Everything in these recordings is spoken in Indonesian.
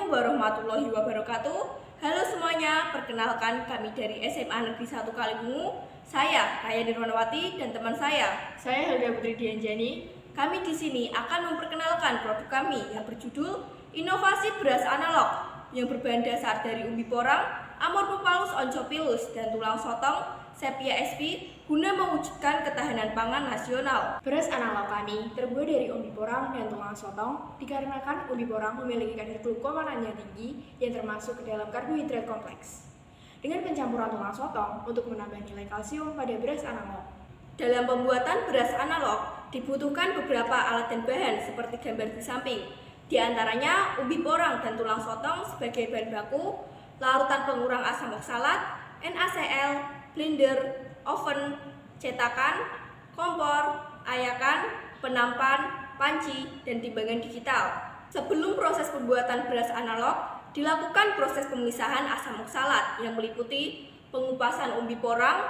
warahmatullahi wabarakatuh. Halo semuanya, perkenalkan kami dari SMA Negeri 1 Kalibungu. Saya Raya Nirwanawati dan teman saya Helga Putri Dianjani. Kami di sini akan memperkenalkan produk kami yang berjudul Inovasi Beras Analog yang berbahan dasar dari umbi porang, Amorphopalus oncopilus, dan tulang sotong Sepia sp guna mewujudkan ketahanan pangan nasional. Beras analog kami terbuat dari umbi porang dan tulang sotong dikarenakan umbi porang memiliki kadar glukoman yang tinggi yang termasuk ke dalam karbohidrat kompleks. Dengan pencampuran tulang sotong untuk menambah nilai kalsium pada beras analog. Dalam pembuatan beras analog dibutuhkan beberapa alat dan bahan seperti gambar di samping. Di antaranya umbi porang dan tulang sotong sebagai bahan baku, larutan pengurang asam oksalat, NaCl, blender, oven, cetakan, kompor, ayakan, penampan, panci, dan timbangan digital. Sebelum proses pembuatan beras analog, dilakukan proses pemisahan asam oksalat yang meliputi pengupasan umbi porang,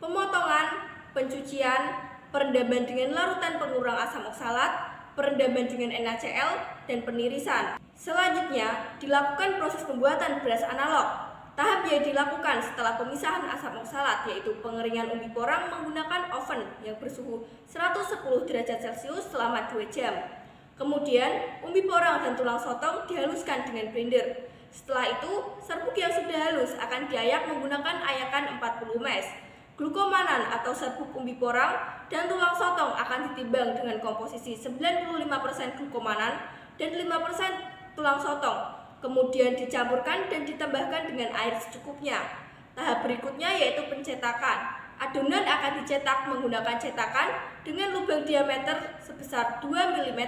pemotongan, pencucian, perendaman dengan larutan pengurang asam oksalat, perendaman dengan NaCl, dan penirisan. Selanjutnya, dilakukan proses pembuatan beras analog. Tahap yang dilakukan setelah pemisahan asam oksalat yaitu pengeringan umbi porang menggunakan oven yang bersuhu 110 derajat Celcius selama 2 jam. Kemudian, umbi porang dan tulang sotong dihaluskan dengan blender. Setelah itu, serbuk yang sudah halus akan diayak menggunakan ayakan 40 mes. Glukomanan atau serbuk umbi porang dan tulang sotong akan ditimbang dengan komposisi 95% glukomanan dan 5% tulang sotong. Kemudian dicampurkan dan ditambahkan dengan air secukupnya. Tahap berikutnya yaitu pencetakan. Adonan akan dicetak menggunakan cetakan dengan lubang diameter sebesar 2 mm.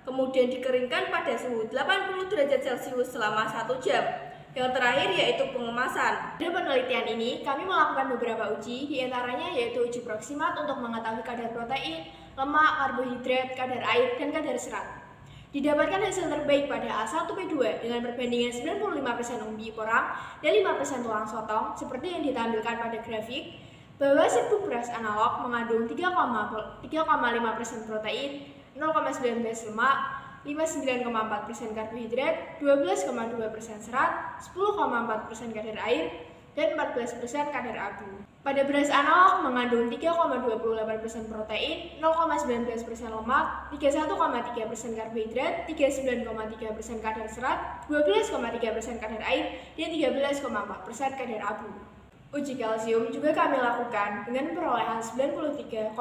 Kemudian dikeringkan pada suhu 80 derajat Celcius selama 1 jam. Yang terakhir yaitu pengemasan. Pada penelitian ini, kami melakukan beberapa uji, diantaranya yaitu uji proksimat untuk mengetahui kadar protein, lemak, karbohidrat, kadar air, dan kadar serat. Didapatkan hasil terbaik pada A1P2 dengan perbandingan 95% umbi porang dan 5% tulang sotong seperti yang ditampilkan pada grafik, bahwa serbuk beras analog mengandung 3,5% protein, 0,19 lemak, 59,4% karbohidrat, 12,2% serat, 10,4% kadar air, dan 14% kadar abu. Pada beras analog mengandung 3,28% protein, 0,19% lemak, 31,3% karbohidrat, 39,3% kadar serat, 12,3% kadar air, dan 13,4% kadar abu. Uji kalsium juga kami lakukan dengan perolehan 93,18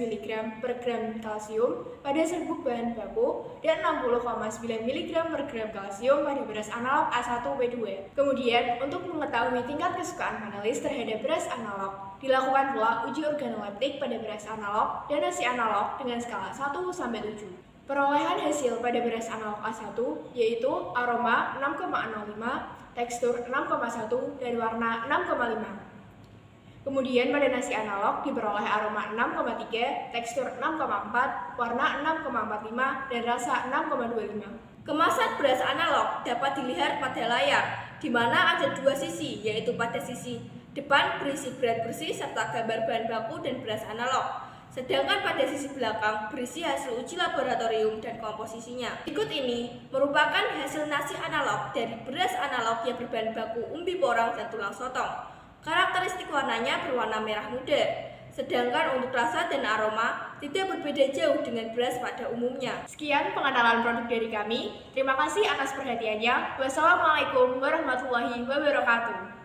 mg per gram kalsium pada serbuk bahan baku dan 60,9 mg per gram kalsium pada beras analog A1P2. Kemudian, untuk mengetahui tingkat kesukaan panelis terhadap beras analog, dilakukan pula uji organoleptik pada beras analog dan nasi analog dengan skala 1-7. Perolehan hasil pada beras analog A1 yaitu aroma 6,05, tekstur 6,1, dan warna 6,5. Kemudian pada nasi analog diperoleh aroma 6,3, tekstur 6,4, warna 6,45, dan rasa 6,25. Kemasan beras analog dapat dilihat pada layar, di mana ada dua sisi, yaitu pada sisi depan berisi berat bersih serta gambar bahan baku dan beras analog. Sedangkan pada sisi belakang berisi hasil uji laboratorium dan komposisinya. Berikut ini merupakan hasil nasi analog dari beras analog yang berbahan baku umbi porang dan tulang sotong. Karakteristik warnanya berwarna merah muda. Sedangkan untuk rasa dan aroma tidak berbeda jauh dengan beras pada umumnya. Sekian pengenalan produk dari kami. Terima kasih atas perhatiannya. Wassalamualaikum warahmatullahi wabarakatuh.